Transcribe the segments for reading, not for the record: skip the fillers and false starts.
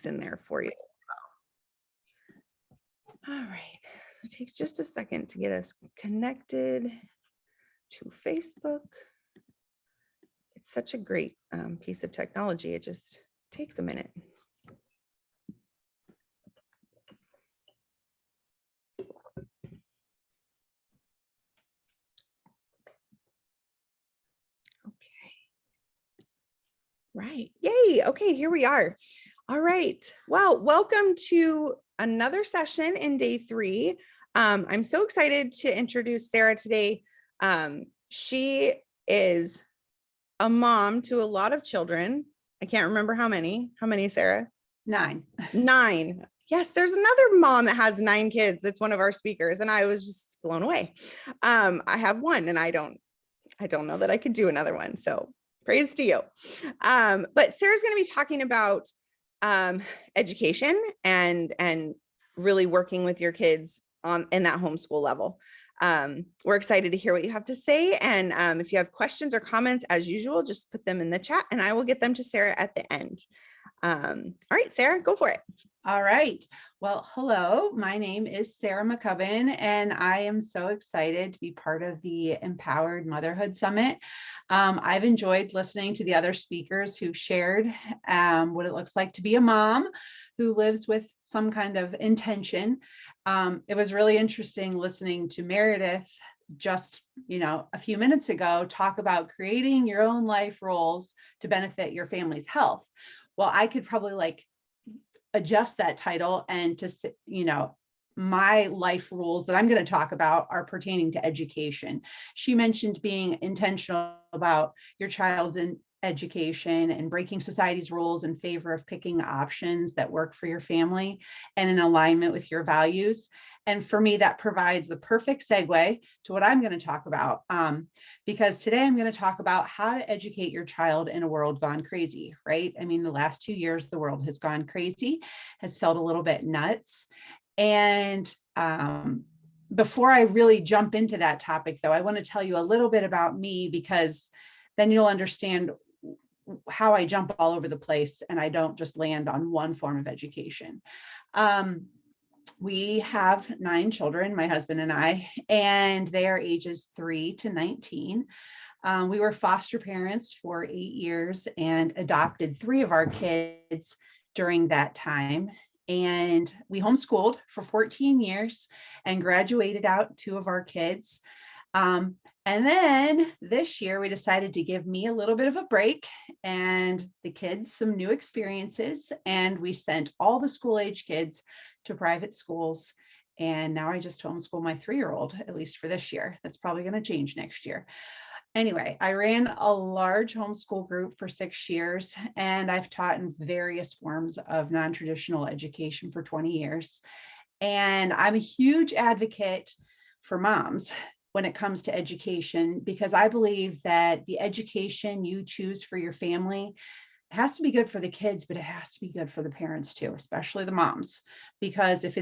in there for you. All right, so it takes just a second to get us connected to Facebook. It's such a great piece of technology. It just takes a minute. Okay. Right. Yay. Okay, here we are. All right. Well, welcome to another session in day 3. I'm so excited to introduce Sarah today. She is a mom to a lot of children. I can't remember how many. How many, Sarah? 9. 9. Yes, there's another mom that has 9 kids. It's one of our speakers, and I was just blown away. I have one, and I don't know that I could do another one. So praise to you. But Sarah's going to be talking about education and really working with your kids in that homeschool level. We're excited to hear what you have to say. And if you have questions or comments, as usual, just put them in the chat and I will get them to Sarah at the end. All right, Sarah, go for it. All right. Well, hello, my name is Sarah McCubbin, and I am so excited to be part of the Empowered Motherhood Summit. I've enjoyed listening to the other speakers who've shared what it looks like to be a mom who lives with some kind of intention. It was really interesting listening to Meredith just, a few minutes ago talk about creating your own life rules to benefit your family's health. Well, I could probably adjust that title and to, my life rules that I'm going to talk about are pertaining to education. She mentioned being intentional about your child's education and breaking society's rules in favor of picking options that work for your family and in alignment with your values. And for me, that provides the perfect segue to what I'm going to talk about, because today I'm going to talk about how to educate your child in a world gone crazy, right? I mean, the last 2 years, the world has gone crazy, has felt a little bit nuts. And before I really jump into that topic, though, I want to tell you a little bit about me, because then you'll understand how I jump all over the place and I don't just land on one form of education. We have 9 children, my husband and I, and they are ages 3 to 19. We were foster parents for 8 years and adopted 3 of our kids during that time. And we homeschooled for 14 years and graduated out 2 of our kids. And then this year we decided to give me a little bit of a break and the kids some new experiences. And we sent all the school age kids to private schools. And now I just homeschool my 3-year-old, at least for this year. That's probably going to change next year. Anyway, I ran a large homeschool group for 6 years, and I've taught in various forms of non-traditional education for 20 years. And I'm a huge advocate for moms when it comes to education, because I believe that the education you choose for your family has to be good for the kids, but it has to be good for the parents too, especially the moms. Because if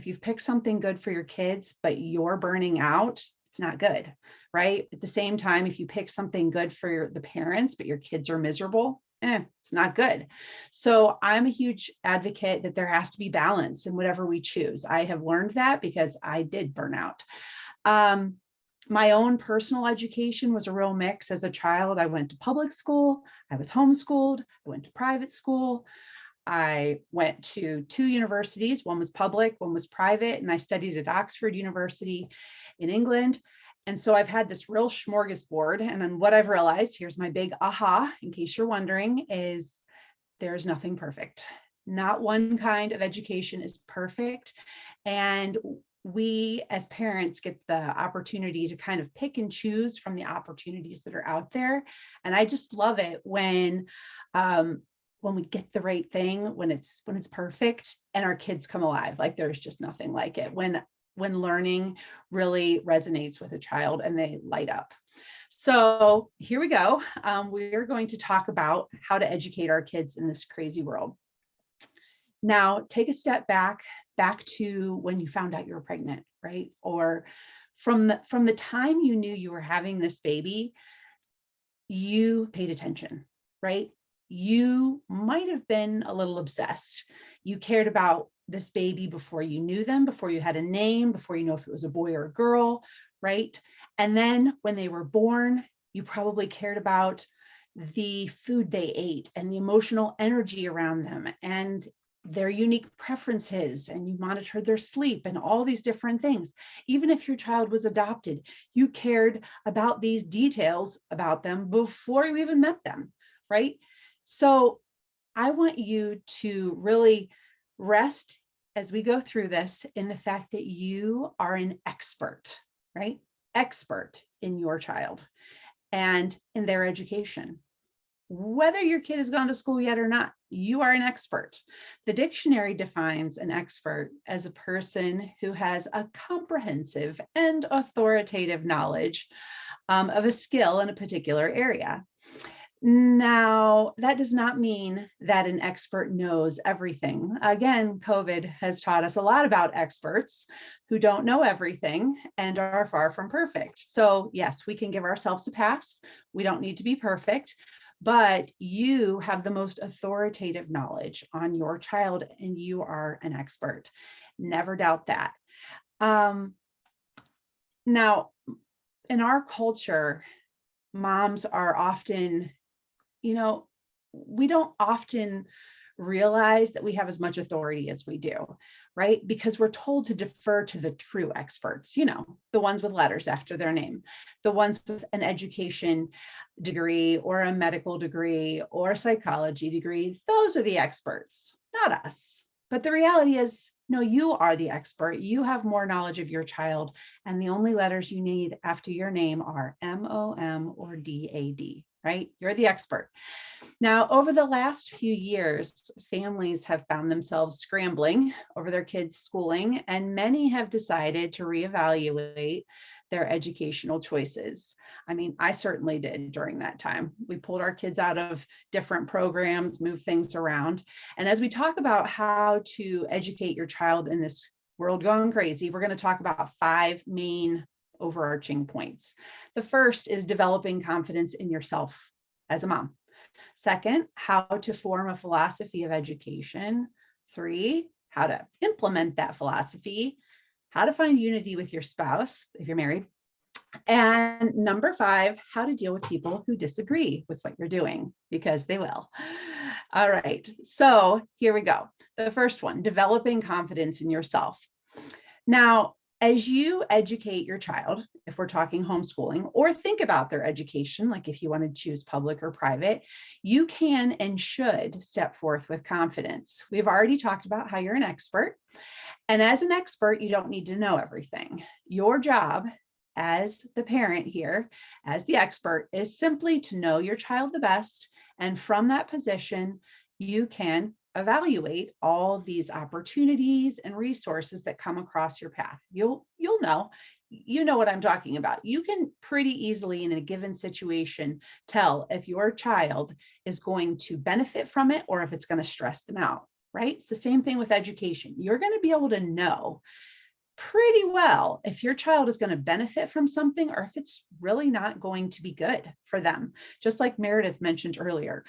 you've picked something good for your kids, but you're burning out, it's not good, right? At the same time, if you pick something good for the parents, but your kids are miserable, it's not good. So I'm a huge advocate that there has to be balance in whatever we choose. I have learned that because I did burn out. My own personal education was a real mix. As a child, I went to public school, I was homeschooled, I went to private school. I went to 2 universities. One was public, one was private, and I studied at Oxford University in England. And so I've had this real smorgasbord. And then what I've realized, here's my big aha, in case you're wondering, is there's nothing perfect. Not one kind of education is perfect. And we as parents get the opportunity to kind of pick and choose from the opportunities that are out there. And I just love it when we get the right thing, when it's perfect and our kids come alive. Like there's just nothing like it when learning really resonates with a child and they light up. So here we go. We're going to talk about how to educate our kids in this crazy world. Now, take a step back to when you found out you were pregnant, right? Or from the time you knew you were having this baby, you paid attention, right? you might have been a little obsessed. You cared about this baby before you knew them, before you had a name, before you know if it was a boy or a girl, right? And then when they were born, you probably cared about the food they ate and the emotional energy around them and their unique preferences, and you monitored their sleep and all these different things. Even if your child was adopted, you cared about these details about them before you even met them, right? So I want you to really rest as we go through this in the fact that you are an expert, right? Expert in your child and in their education. Whether your kid has gone to school yet or not, you are an expert. The dictionary defines an expert as a person who has a comprehensive and authoritative knowledge of a skill in a particular area. Now, that does not mean that an expert knows everything. Again, COVID has taught us a lot about experts who don't know everything and are far from perfect. So yes, we can give ourselves a pass. We don't need to be perfect, but you have the most authoritative knowledge on your child and you are an expert. Never doubt that. Now, in our culture, moms are often, we don't often realize that we have as much authority as we do, right? Because we're told to defer to the true experts, the ones with letters after their name, the ones with an education degree or a medical degree or a psychology degree. Those are the experts, not us. But the reality is, no, you are the expert. You have more knowledge of your child, and the only letters you need after your name are M-O-M or D-A-D, right? You're the expert. Now, over the last few years, families have found themselves scrambling over their kids' schooling, and many have decided to reevaluate their educational choices. I mean, I certainly did during that time. We pulled our kids out of different programs, moved things around. And as we talk about how to educate your child in this world going crazy, we're going to talk about 5 main overarching points. The first is developing confidence in yourself as a mom. Second, how to form a philosophy of education. 3, how to implement that philosophy. How to find unity with your spouse if you're married. And number 5, how to deal with people who disagree with what you're doing, because they will. All right, so here we go. The first one, developing confidence in yourself. Now, as you educate your child, if we're talking homeschooling, or think about their education, like if you want to choose public or private, you can and should step forth with confidence. We've already talked about how you're an expert. And as an expert, you don't need to know everything. Your job as the parent here, as the expert, is simply to know your child the best. And from that position, you can evaluate all these opportunities and resources that come across your path. You'll know, what I'm talking about. You can pretty easily in a given situation tell if your child is going to benefit from it or if it's going to stress them out, right? It's the same thing with education. You're going to be able to know pretty well if your child is going to benefit from something or if it's really not going to be good for them. Just like Meredith mentioned earlier,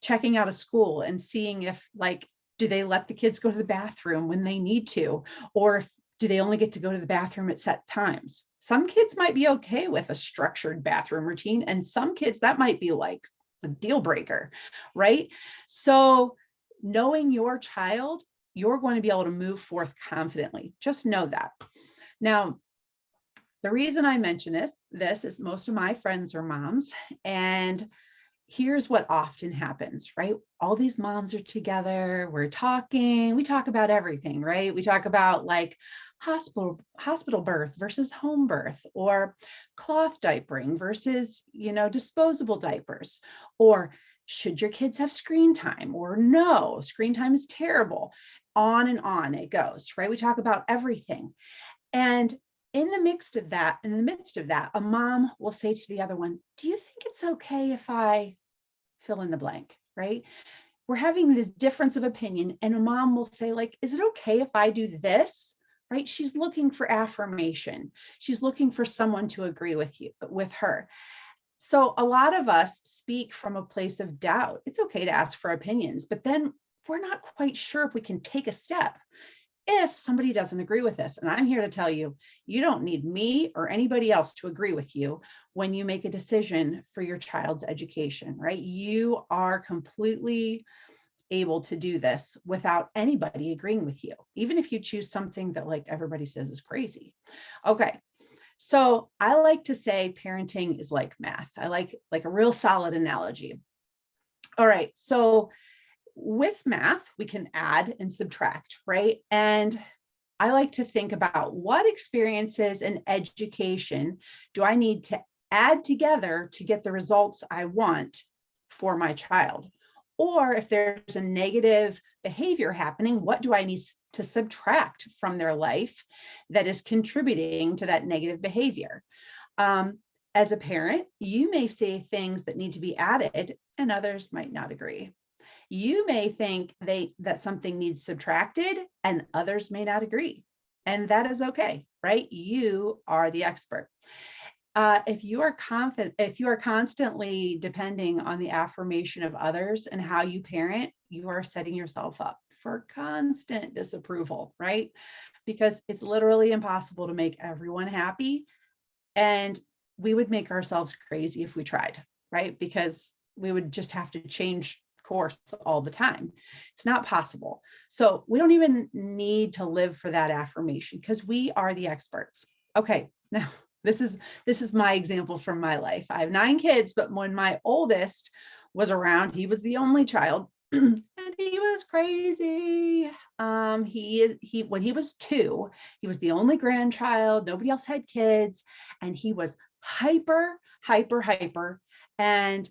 checking out a school and seeing if, do they let the kids go to the bathroom when they need to, or do they only get to go to the bathroom at set times? Some kids might be okay with a structured bathroom routine, and some kids that might be like a deal breaker, right? So knowing your child, you're going to be able to move forth confidently. Just know that. Now, the reason I mention this is most of my friends are moms, and here's what often happens, right? All these moms are together, we talk about everything, right? We talk about like hospital birth versus home birth, or cloth diapering versus, disposable diapers, or should your kids have screen time, or no, screen time is terrible. On and on it goes, right? We talk about everything. And in the midst of that, a mom will say to the other one, do you think it's okay if I fill in the blank, right? We're having this difference of opinion, and a mom will say, is it okay if I do this? Right? She's looking for affirmation. She's looking for someone to agree with her. So a lot of us speak from a place of doubt. It's okay to ask for opinions, but then we're not quite sure if we can take a step if somebody doesn't agree with us. And I'm here to tell you, you don't need me or anybody else to agree with you when you make a decision for your child's education, right? You are completely able to do this without anybody agreeing with you, even if you choose something that like everybody says is crazy. Okay. So I like to say parenting is like math. I like a real solid analogy. All right. So with math, we can add and subtract, right? And I like to think about what experiences and education do I need to add together to get the results I want for my child? Or if there's a negative behavior happening, what do I need to subtract from their life that is contributing to that negative behavior? As a parent, you may say things that need to be added and others might not agree. You may think that something needs subtracted and others may not agree. And that is okay, right? You are the expert. If you are confident, if you are constantly depending on the affirmation of others and how you parent, you are setting yourself up for constant disapproval, right? Because it's literally impossible to make everyone happy. And we would make ourselves crazy if we tried, right? Because we would just have to change course all the time. It's not possible. So we don't even need to live for that affirmation because we are the experts. Okay, now this is my example from my life. I have 9 kids, but when my oldest was around, he was the only child and he was crazy. He when he was 2, he was the only grandchild, nobody else had kids, and he was hyper, hyper, hyper, and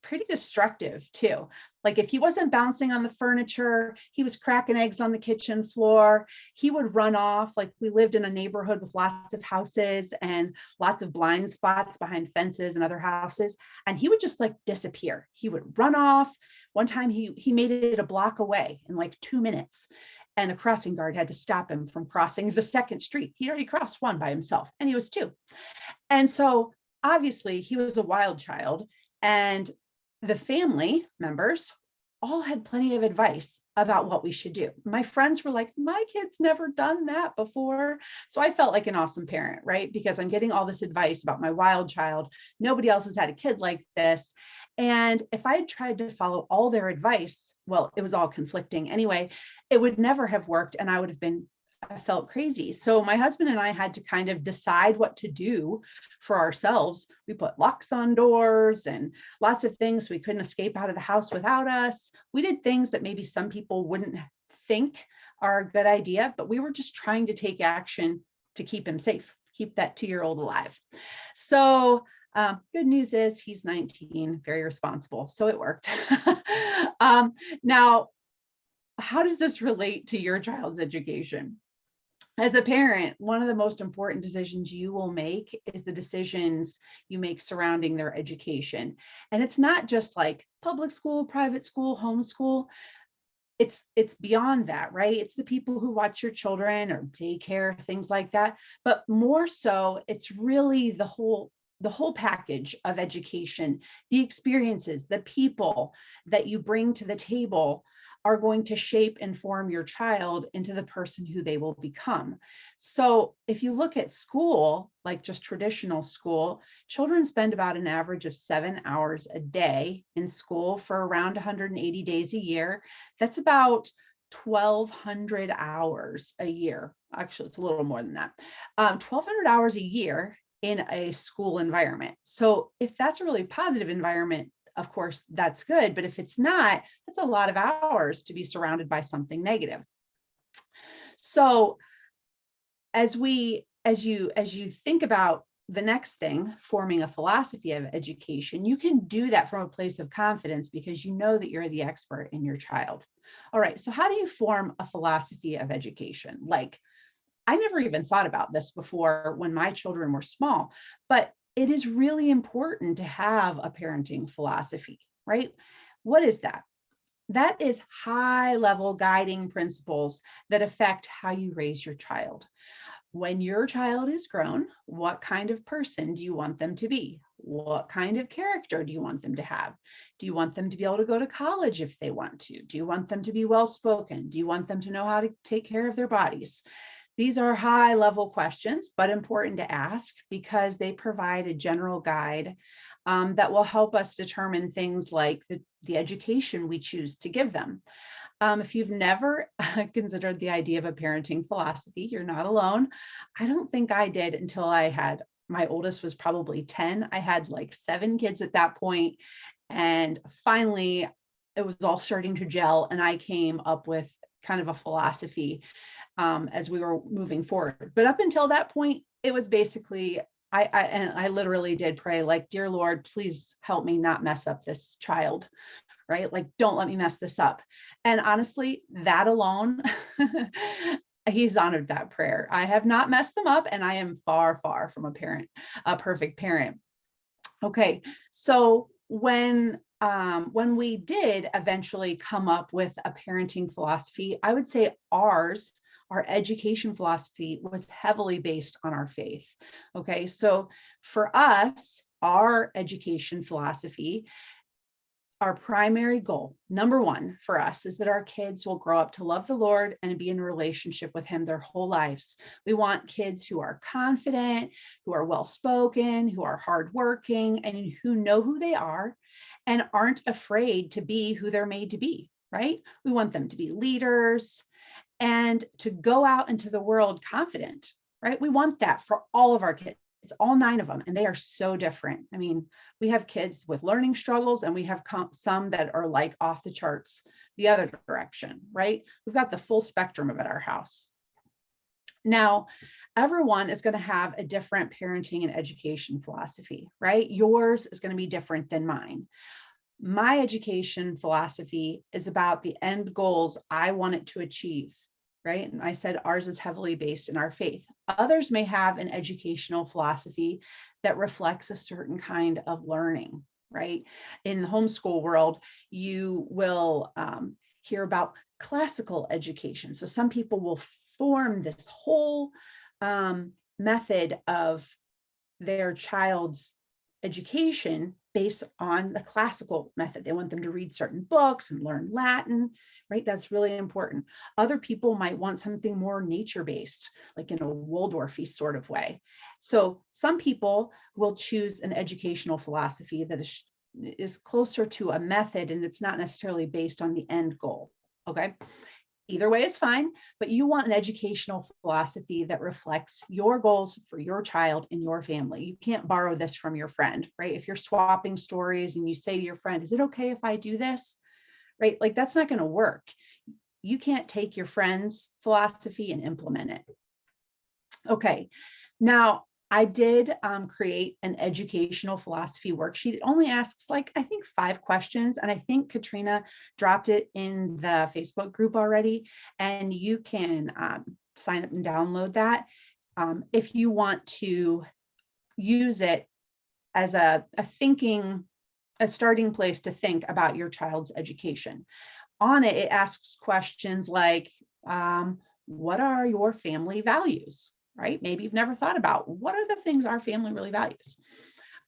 pretty destructive too. Like if he wasn't bouncing on the furniture, he was cracking eggs on the kitchen floor. He would run off. Like we lived in a neighborhood with lots of houses and lots of blind spots behind fences and other houses. And he would just like disappear. He would run off. One time he made it a block away in like 2 minutes. And the crossing guard had to stop him from crossing the second street. He'd already crossed one by himself and he was 2. And so obviously he was a wild child. And the family members all had plenty of advice about what we should do. My friends were like, my kid's never done that before. So I felt like an awesome parent, right? Because I'm getting all this advice about my wild child. Nobody else has had a kid like this. And if I had tried to follow all their advice, well, it was all conflicting anyway, it would never have worked. And I felt crazy. So my husband and I had to kind of decide what to do for ourselves. We put locks on doors and lots of things. We couldn't escape out of the house without us. We did things that maybe some people wouldn't think are a good idea, but we were just trying to take action to keep him safe, keep that 2-year-old alive. So good news is he's 19, very responsible. So it worked. Now, how does this relate to your child's education? As a parent, one of the most important decisions you will make is the decisions you make surrounding their education. And it's not just like public school, private school, homeschool. It's beyond that, right? It's the people who watch your children or daycare, things like that. But more so, it's really the whole package of education, the experiences, the people that you bring to the table are going to shape and form your child into the person who they will become. So if you look at school, like just traditional school, children spend about an average of 7 hours a day in school for around 180 days a year. That's about 1,200 hours a year. Actually, it's a little more than that. 1,200 hours a year in a school environment. So if that's a really positive environment, of course, that's good. But if it's not, that's a lot of hours to be surrounded by something negative. So as you think about the next thing, forming a philosophy of education, you can do that from a place of confidence because you know that you're the expert in your child. All right, so how do you form a philosophy of education? Like, I never even thought about this before when my children were small, but it is really important to have a parenting philosophy, right? What is that? That is high level guiding principles that affect how you raise your child. when your child is grown, what kind of person do you want them to be? What kind of character do you want them to have? Do you want them to be able to go to college if they want to? Do you want them to be well-spoken? Do you want them to know how to take care of their bodies? These are high level questions, but important to ask because they provide a general guide that will help us determine things like the education we choose to give them. If you've never considered the idea of a parenting philosophy, you're not alone. I don't think I did until my oldest was probably 10. I had like 7 kids at that point, and finally it was all starting to gel, and I came up with kind of a philosophy as we were moving forward. But up until that point, it was basically I literally did pray, like, dear Lord, please help me not mess up this child, right? Like, don't let me mess this up. And honestly, that alone, he's honored that prayer. I have not messed them up, and I am far, far from a perfect parent. Okay, so when we did eventually come up with a parenting philosophy, I would say our education philosophy was heavily based on our faith. Okay, so for us, our education philosophy, our primary goal, number one for us, is that our kids will grow up to love the Lord and be in a relationship with Him their whole lives. We want kids who are confident, who are well-spoken, who are hardworking, and who know who they are and aren't afraid to be who they're made to be, right? We want them to be leaders and to go out into the world confident, right? We want that for all of our kids. It's all 9 of them, and they are so different. I mean, we have kids with learning struggles, and we have some that are like off the charts the other direction, right? We've got the full spectrum of it at our house. Now, everyone is going to have a different parenting and education philosophy, right? Yours is going to be different than mine. My education philosophy is about the end goals I want it to achieve, right? And I said ours is heavily based in our faith. Others may have an educational philosophy that reflects a certain kind of learning, right? In the homeschool world, you will hear about classical education. So some people will form this whole method of their child's education based on the classical method. They want them to read certain books and learn Latin, right? That's really important. Other people might want something more nature-based, like in a Waldorfy sort of way. So some people will choose an educational philosophy that is closer to a method, and it's not necessarily based on the end goal, okay? Either way is fine, but you want an educational philosophy that reflects your goals for your child and your family. You can't borrow this from your friend, right? If you're swapping stories and you say to your friend, is it okay if I do this? Right? Like, that's not going to work. You can't take your friend's philosophy and implement it. Okay. Now, I did create an educational philosophy worksheet. It only asks, like, I think 5 questions. And I think Katrina dropped it in the Facebook group already. And you can sign up and download that if you want to use it as a starting place to think about your child's education. On it, it asks questions like, what are your family values? Right? Maybe you've never thought about what are the things our family really values.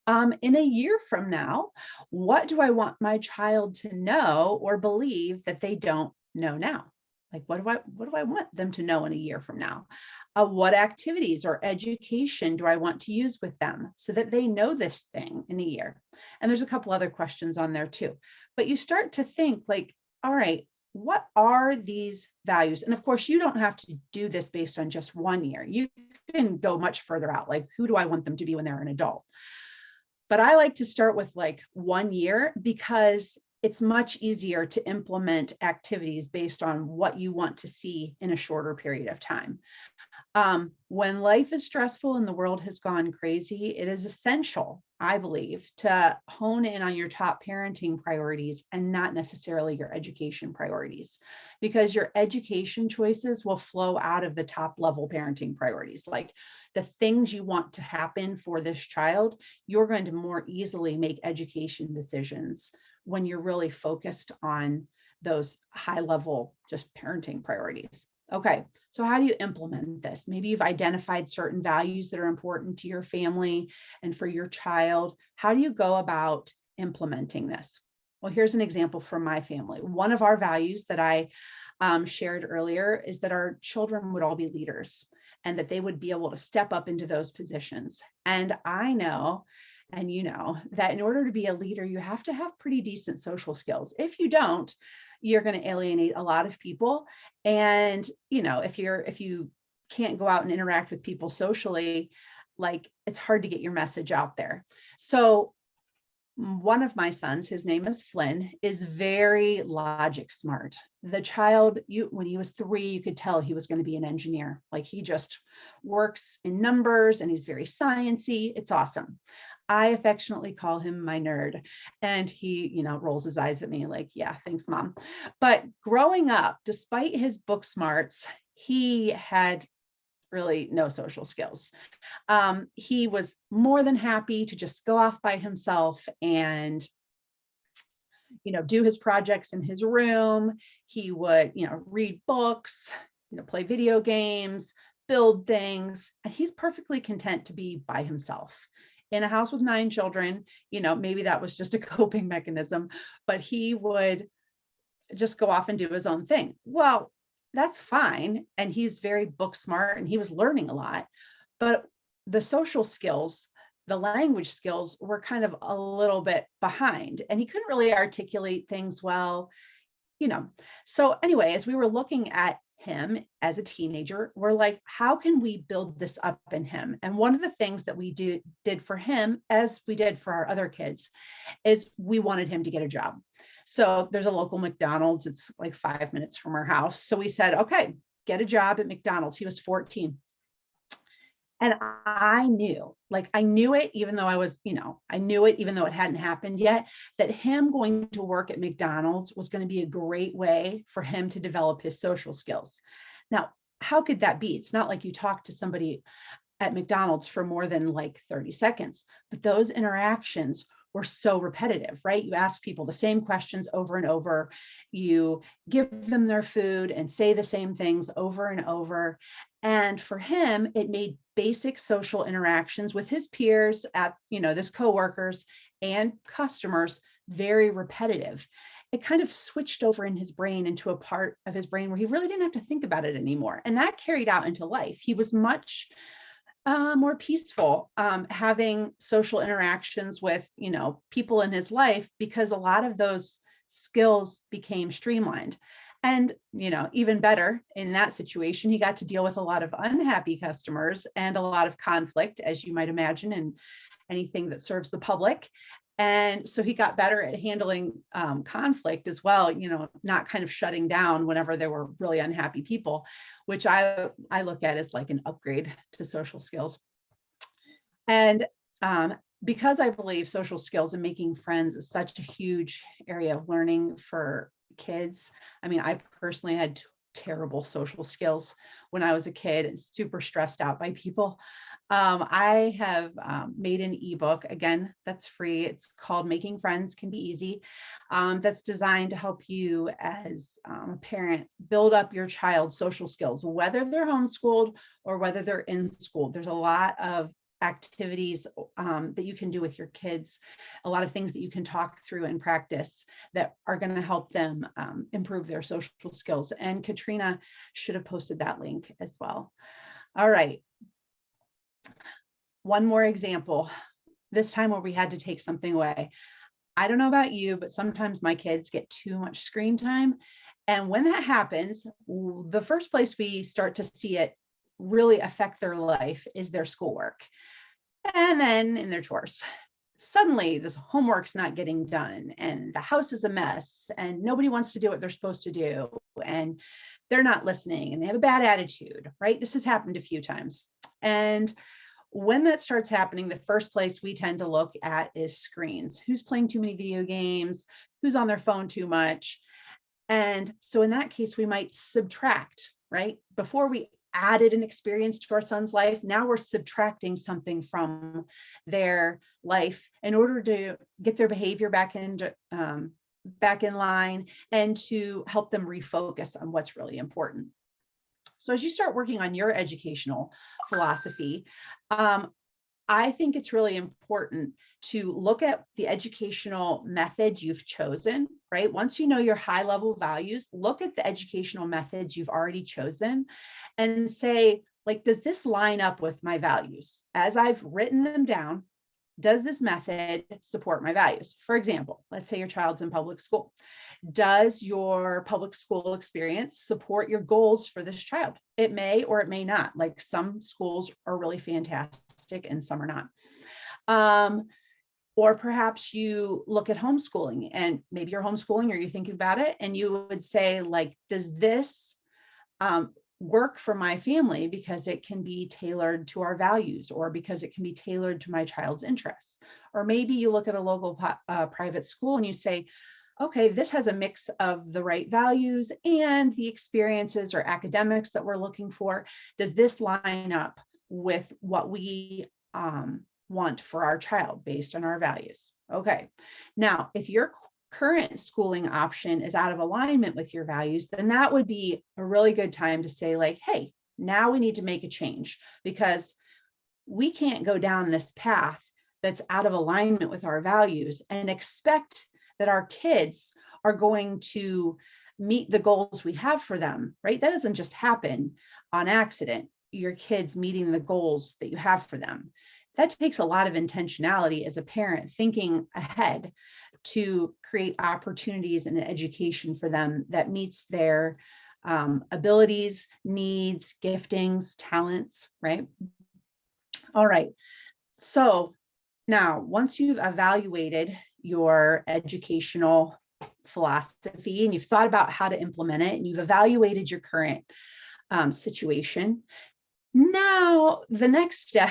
In a year from now, what do I want my child to know or believe that they don't know now? Like, what do I want them to know in a year from now? What activities or education do I want to use with them so that they know this thing in a year? And there's a couple other questions on there too. But you start to think like, all right, what are these values? And of course, you don't have to do this based on just 1 year. You can go much further out. Like, who do I want them to be when they're an adult? But I like to start with like 1 year because it's much easier to implement activities based on what you want to see in a shorter period of time. When life is stressful and the world has gone crazy, it is essential, I believe, to hone in on your top parenting priorities and not necessarily your education priorities, because your education choices will flow out of the top level parenting priorities. Like the things you want to happen for this child, you're going to more easily make education decisions when you're really focused on those high level just parenting priorities. Okay, so how do you implement this? Maybe you've identified certain values that are important to your family and for your child. How do you go about implementing this? Well, here's an example from my family. One of our values that I shared earlier is that our children would all be leaders and that they would be able to step up into those positions. And I know, and you know, that in order to be a leader, you have to have pretty decent social skills. If you don't, you're going to alienate a lot of people. And, you know, if you can't go out and interact with people socially, like it's hard to get your message out there. So one of my sons, his name is Flynn, is very logic smart. The child, when he was 3, you could tell he was going to be an engineer. Like he just works in numbers and he's very sciencey. It's awesome. I affectionately call him my nerd. And he, you know, rolls his eyes at me like, yeah, thanks, Mom. But growing up, despite his book smarts, he had really no social skills. He was more than happy to just go off by himself and, you know, do his projects in his room. He would, you know, read books, you know, play video games, build things. And he's perfectly content to be by himself. In a house with 9 children, you know, maybe that was just a coping mechanism, but he would just go off and do his own thing. Well, that's fine. And he's very book smart and he was learning a lot. But the social skills, the language skills were kind of a little bit behind. And he couldn't really articulate things well, you know. So anyway, as we were looking at him as a teenager, we're like, how can we build this up in him? And one of the things that we did for him, as we did for our other kids, is we wanted him to get a job. So there's a local McDonald's. It's like 5 minutes from our house. So we said, okay, get a job at McDonald's. He was 14. And I knew it, even though I was, you know, I knew it, even though it hadn't happened yet, that him going to work at McDonald's was going to be a great way for him to develop his social skills. Now, how could that be? It's not like you talk to somebody at McDonald's for more than like 30 seconds, but those interactions were so repetitive, right? You ask people the same questions over and over. You give them their food and say the same things over and over. And for him, it made basic social interactions with his peers at, you know, his coworkers and customers very repetitive. It kind of switched over in his brain into a part of his brain where he really didn't have to think about it anymore. And that carried out into life. He was much more peaceful, having social interactions with, you know, people in his life, because a lot of those skills became streamlined. And, you know, even better in that situation, he got to deal with a lot of unhappy customers and a lot of conflict, as you might imagine, in anything that serves the public. And so he got better at handling conflict as well, you know, not kind of shutting down whenever there were really unhappy people, which I look at as like an upgrade to social skills. And because I believe social skills and making friends is such a huge area of learning for kids. I mean, I personally had terrible social skills when I was a kid and super stressed out by people. I have made an ebook, again, that's free. It's called Making Friends Can Be Easy. That's designed to help you as a parent build up your child's social skills, whether they're homeschooled or whether they're in school. There's a lot of activities that you can do with your kids, a lot of things that you can talk through and practice that are going to help them improve their social skills. And Katrina should have posted that link as well. All right. One more example, this time where we had to take something away. I don't know about you, but sometimes my kids get too much screen time. And when that happens, the first place we start to see it really affect their life is their schoolwork. And then in their chores. Suddenly this homework's not getting done and the house is a mess and nobody wants to do what they're supposed to do and they're not listening and they have a bad attitude, right? This has happened a few times. And when that starts happening, the first place we tend to look at is screens. Who's playing too many video games? Who's on their phone too much? And so in that case, we might subtract, right? Before we added an experience to our son's life, now we're subtracting something from their life in order to get their behavior back in line and to help them refocus on what's really important. So as you start working on your educational philosophy, I think it's really important to look at the educational method you've chosen, right? Once you know your high level values, look at the educational methods you've already chosen and say, like, does this line up with my values? As I've written them down, does this method support my values? For example, let's say your child's in public school. Does your public school experience support your goals for this child? It may or it may not. Like, some schools are really fantastic and some are not. Or perhaps you look at homeschooling, and maybe you're homeschooling or you're thinking about it, and you would say, like, does this work for my family because it can be tailored to our values, or because it can be tailored to my child's interests? Or maybe you look at a local private school and you say, okay, this has a mix of the right values and the experiences or academics that we're looking for. Does this line up with what we want for our child based on our values? Okay. Now, if your current schooling option is out of alignment with your values, then that would be a really good time to say, like, hey, now we need to make a change, because we can't go down this path that's out of alignment with our values and expect that our kids are going to meet the goals we have for them, right? That doesn't just happen on accident, your kids meeting the goals that you have for them. That takes a lot of intentionality as a parent, thinking ahead to create opportunities and education for them that meets their abilities, needs, giftings, talents, right? All right. So now, once you've evaluated your educational philosophy and you've thought about how to implement it and you've evaluated your current situation, now the next step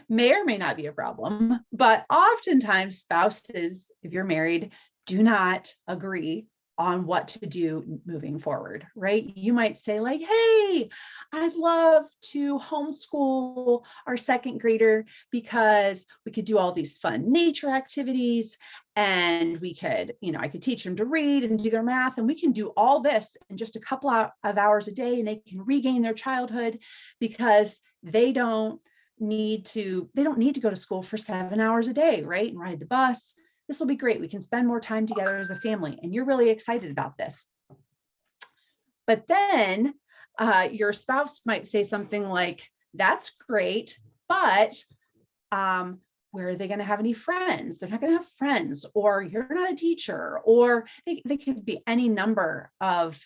may or may not be a problem, but oftentimes spouses, if you're married, do not agree on what to do moving forward, right? You might say, like, hey, I'd love to homeschool our second grader because we could do all these fun nature activities, and we could, I could teach them to read and do their math, and we can do all this in just a couple of hours a day, and they can regain their childhood because they don't need to go to school for 7 hours a day, right? And ride the bus. This will be great. We can spend more time together as a family. And you're really excited about this. But then your spouse might say something like, that's great, but where are they going to have any friends? They're not going to have friends, or you're not a teacher, or they could be any number of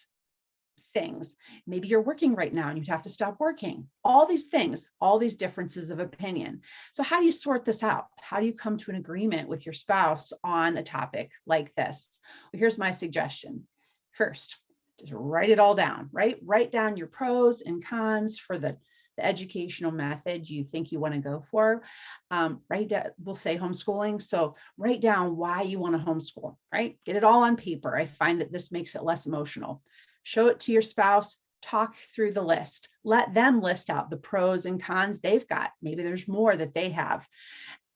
things. Maybe you're working right now and you'd have to stop working. All these things, all these differences of opinion. So how do you sort this out? How do you come to an agreement with your spouse on a topic like this? Well, here's my suggestion. First, just write it all down, right? Write down your pros and cons for the educational method you think you want to go for. Write down, we'll say homeschooling. So write down why you want to homeschool, right? Get it all on paper. I find that this makes it less emotional. Show it to your spouse, talk through the list, let them list out the pros and cons they've got. Maybe there's more that they have.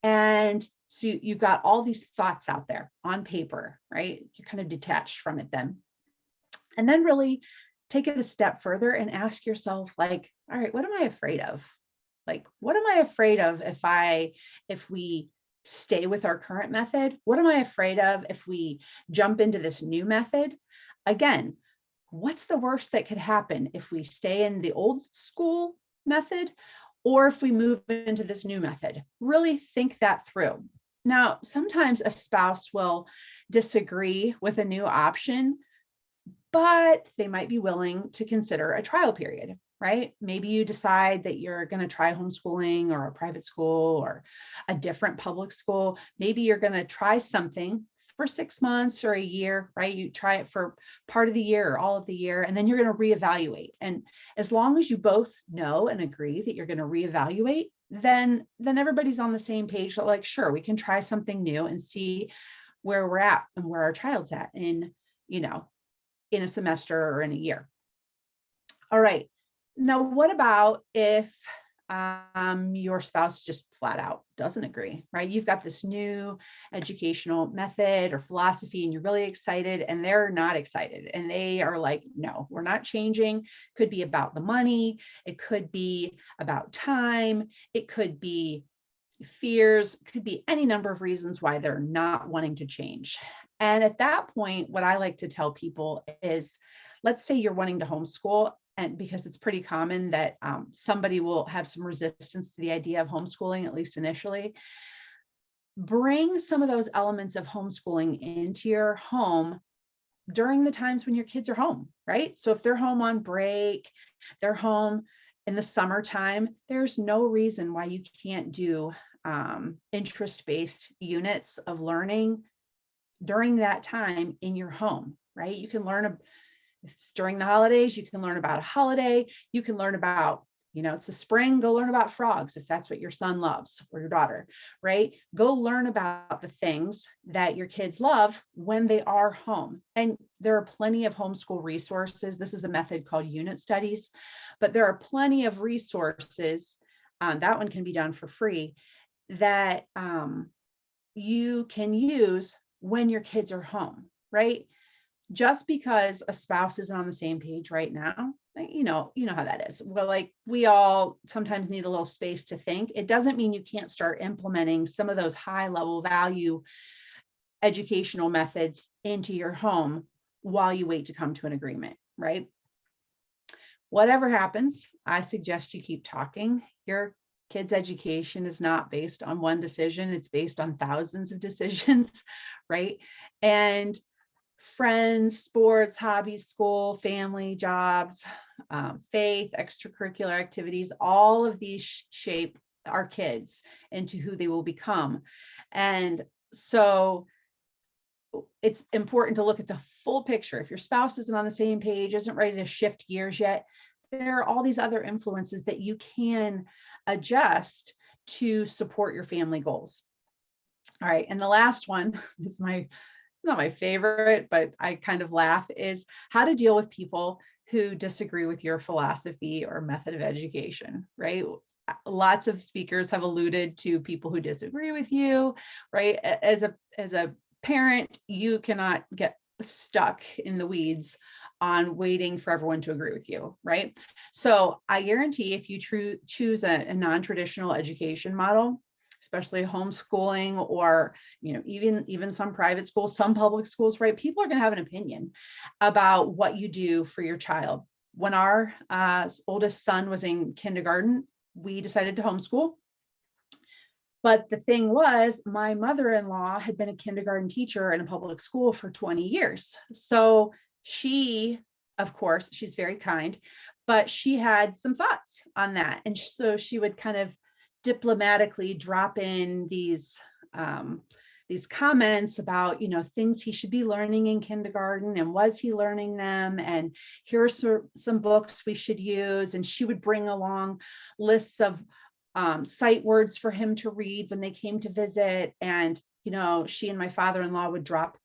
And so you've got all these thoughts out there on paper, right? You're kind of detached from it then. And then really take it a step further and ask yourself, like, all right, what am I afraid of? Like, what am I afraid of if we stay with our current method? What am I afraid of if we jump into this new method? Again, what's the worst that could happen if we stay in the old school method, or if we move into this new method? Really think that through. Now, sometimes a spouse will disagree with a new option, but they might be willing to consider a trial period, right? Maybe you decide that you're going to try homeschooling or a private school or a different public school. Maybe you're going to try something for 6 months or a year, right? You try it for part of the year or all of the year, and then you're going to reevaluate. And as long as you both know and agree that you're going to reevaluate, then everybody's on the same page. So, like, sure, we can try something new and see where we're at and where our child's at in a semester or in a year. All right. Now, what about if your spouse just flat out doesn't agree, right? You've got this new educational method or philosophy and you're really excited and they're not excited. And they are like, no, we're not changing. Could be about the money. It could be about time. It could be fears, could be any number of reasons why they're not wanting to change. And at that point, what I like to tell people is, let's say you're wanting to homeschool, and because it's pretty common that somebody will have some resistance to the idea of homeschooling, at least initially, bring some of those elements of homeschooling into your home during the times when your kids are home, right? So if they're home on break, they're home in the summertime, there's no reason why you can't do interest-based units of learning during that time in your home, right? You can learn, if it's during the holidays, you can learn about a holiday. You can learn about, it's the spring, go learn about frogs if that's what your son loves or your daughter, right? Go learn about the things that your kids love when they are home. And there are plenty of homeschool resources. This is a method called unit studies, but there are plenty of resources. That one can be done for free that you can use when your kids are home, right? Just because a spouse isn't on the same page right now, you know how that is. Well, like we all sometimes need a little space to think. It doesn't mean you can't start implementing some of those high level value educational methods into your home while you wait to come to an agreement, right? Whatever happens, I suggest you keep talking. Your kids' education is not based on one decision. It's based on thousands of decisions, right? And friends, sports, hobbies, school, family, jobs, faith, extracurricular activities, all of these shape our kids into who they will become. And so it's important to look at the full picture. If your spouse isn't on the same page, isn't ready to shift gears yet, there are all these other influences that you can adjust to support your family goals. All right. And the last one is not my favorite, but I kind of laugh, is how to deal with people who disagree with your philosophy or method of education, right? Lots of speakers have alluded to people who disagree with you, right? As a parent, you cannot get stuck in the weeds on waiting for everyone to agree with you, right? So I guarantee if you choose a non-traditional education model, especially homeschooling or even some private schools, some public schools, right? People are going to have an opinion about what you do for your child. When our oldest son was in kindergarten, we decided to homeschool. But the thing was, my mother-in-law had been a kindergarten teacher in a public school for 20 years. So she, of course, she's very kind, but she had some thoughts on that. And so she would kind of diplomatically drop in these comments about, things he should be learning in kindergarten and was he learning them? And here's some books we should use. And she would bring along lists of sight words for him to read when they came to visit. And, she and my father-in-law would drop,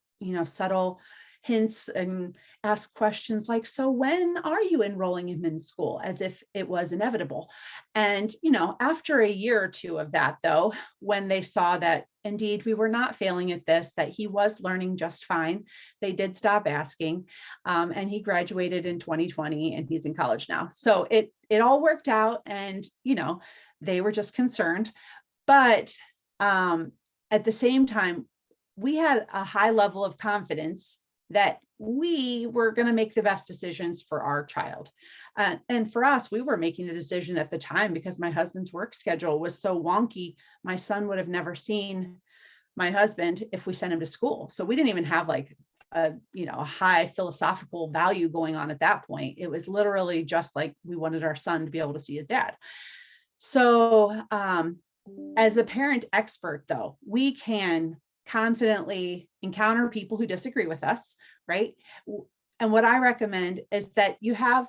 subtle hints and ask questions like, so when are you enrolling him in school? As if it was inevitable. And, after a year or two of that, though, when they saw that indeed we were not failing at this, that he was learning just fine, they did stop asking. And he graduated in 2020 and he's in college now. So it all worked out, and, they were just concerned. But at the same time, we had a high level of confidence that we were going to make the best decisions for our child. And for us, we were making the decision at the time because my husband's work schedule was so wonky. My son would have never seen my husband if we sent him to school. So we didn't even have like a high philosophical value going on at that point. It was literally just like we wanted our son to be able to see his dad. So as a parent expert, though, we can confidently encounter people who disagree with us, right? And what I recommend is that you have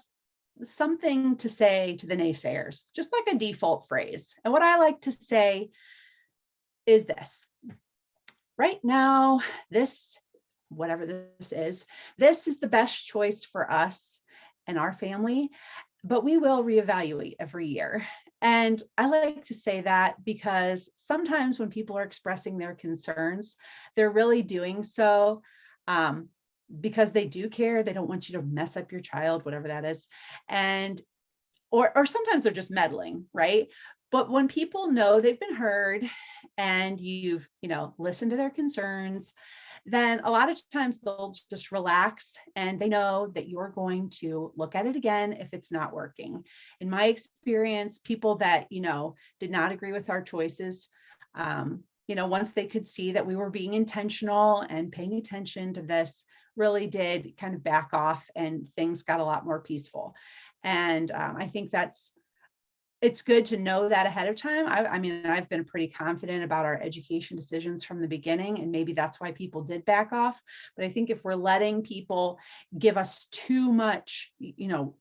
something to say to the naysayers, just like a default phrase. And what I like to say is this: right now, whatever this is the best choice for us and our family, but we will reevaluate every year. And I like to say that because sometimes when people are expressing their concerns, they're really doing so um, because they do care. They don't want you to mess up your child, whatever that is. And or sometimes they're just meddling, right? But when people know they've been heard and you've, listened to their concerns, then a lot of times they'll just relax and they know that you're going to look at it again if it's not working. In my experience, people that, did not agree with our choices, once they could see that we were being intentional and paying attention to this, really did kind of back off and things got a lot more peaceful. And I think it's good to know that ahead of time. I mean, I've been pretty confident about our education decisions from the beginning, and maybe that's why people did back off. But I think if we're letting people give us too much,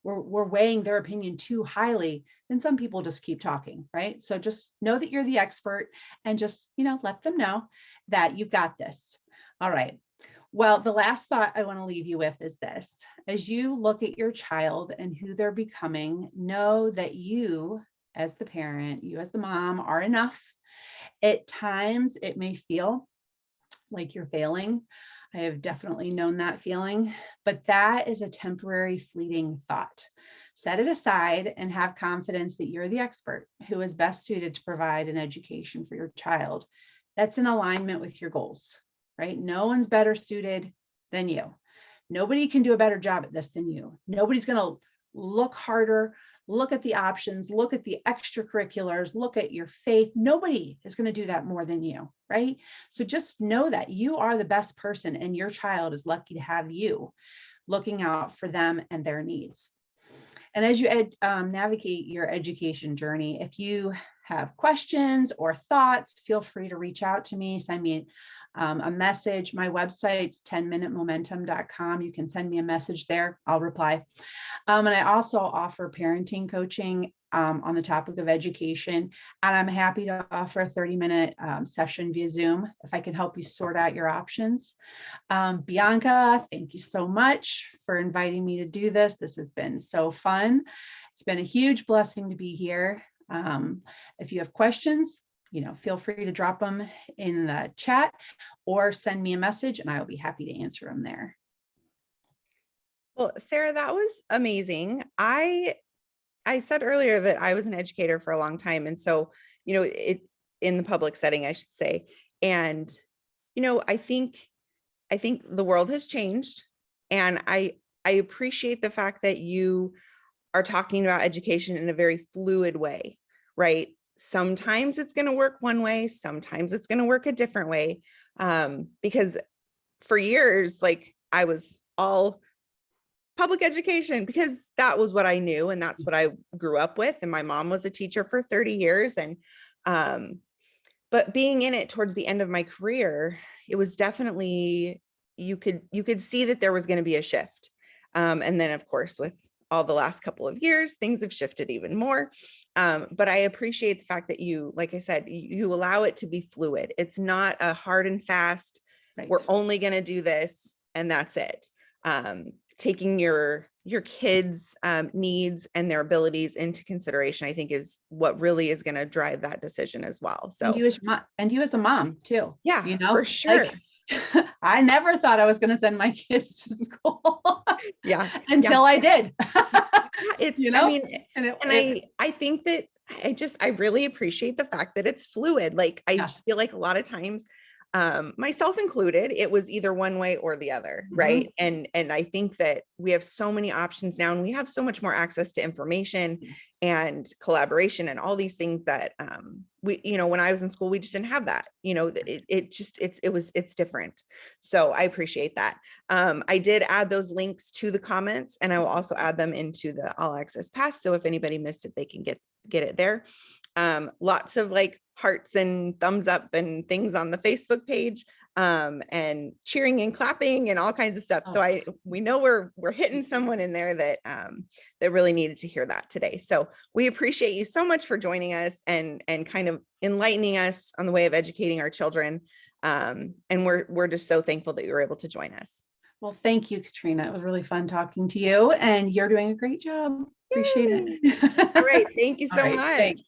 we're weighing their opinion too highly, then some people just keep talking, right? So just know that you're the expert and just, let them know that you've got this. All right. Well, the last thought I want to leave you with is this. As you look at your child and who they're becoming, know that you, as the parent, you as the mom, are enough. At times, it may feel like you're failing. I have definitely known that feeling, but that is a temporary, fleeting thought. Set it aside and have confidence that you're the expert who is best suited to provide an education for your child that's in alignment with your goals. Right? No one's better suited than you. Nobody can do a better job at this than you. Nobody's going to look harder, look at the options, look at the extracurriculars, look at your faith. Nobody is going to do that more than you, right? So just know that you are the best person and your child is lucky to have you looking out for them and their needs. And as you navigate your education journey, if you have questions or thoughts, feel free to reach out to me, send me a message. My website's 10minutemomentum.com. You can send me a message there. I'll reply. And I also offer parenting coaching on the topic of education. And I'm happy to offer a 30-minute session via Zoom if I can help you sort out your options. Bianca, thank you so much for inviting me to do this. This has been so fun. It's been a huge blessing to be here. If you have questions, feel free to drop them in the chat or send me a message and I will be happy to answer them there. Well, Sarah, that was amazing. I said earlier that I was an educator for a long time. And so, it in the public setting, I should say. And, I think the world has changed. And I appreciate the fact that you are talking about education in a very fluid way, right? Sometimes it's going to work one way, sometimes it's going to work a different way. Because for years, like I was all public education because that was what I knew and that's what I grew up with. And my mom was a teacher for 30 years. And, but being in it towards the end of my career, it was definitely, you could see that there was going to be a shift. And then of course, with all the last couple of years, things have shifted even more. But I appreciate the fact that you, like I said, you allow it to be fluid. It's not a hard and fast, right, we're only going to do this and that's it. Taking your kids' needs and their abilities into consideration, I think is what really is going to drive that decision as well. So, and you as a mom too. Yeah, for sure. Like, I never thought I was going to send my kids to school. Yeah. Until I did. It's, I mean, I think that I really appreciate the fact that it's fluid. Like, I just feel like a lot of times, myself included, it was either one way or the other, right? And I think that we have so many options now and we have so much more access to information and collaboration and all these things that we, when I was in school, we just didn't have that. It's different. So I appreciate that. I did add those links to the comments and I will also add them into the All Access Pass. So if anybody missed it, they can get it there. Lots of like hearts and thumbs up and things on the Facebook page, and cheering and clapping and all kinds of stuff. So we know we're hitting someone in there that really needed to hear that today. So we appreciate you so much for joining us and kind of enlightening us on the way of educating our children. And we're just so thankful that you were able to join us. Well, thank you, Katrina. It was really fun talking to you, and you're doing a great job. Appreciate Yay. it. All right. Thank you All so right, much. thanks.